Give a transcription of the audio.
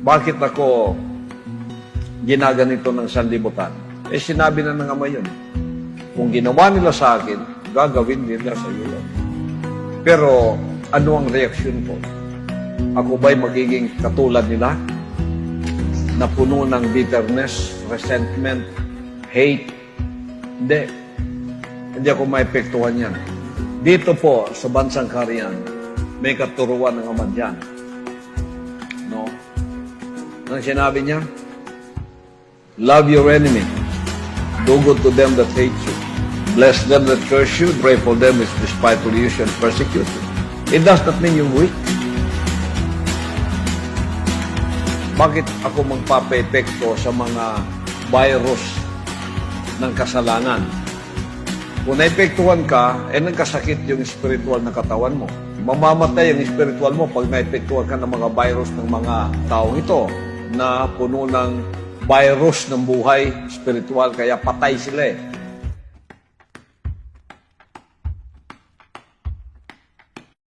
Bakit ako ginaganito ng sanlibutan? Eh, sinabi na ng Ama yun. Kung ginawa nila sa akin, gagawin nila sa iyo. Pero, ano ang reaksyon ko? Ako ba'y magiging katulad nila? Na puno ng bitterness, resentment, hate? Hindi. Hindi ako maepektuhan yan. Dito po, sa bansang Karian, may katuruan ng Ama dyan. No? Anong sinabi niya? Love your enemy. Do good to them that hate you. Bless them that curse you. Pray for them which despitefully use you and persecute you. It does not mean you're weak. Bakit ako magpapa-epekto sa mga virus ng kasalanan? Kung naepektuhan ka, nagkasakit yung spiritual na katawan mo. Mamamatay ang spiritual mo pag naepektuhan ka ng mga virus ng mga taong ito na puno ng virus ng buhay spiritual, kaya patay sila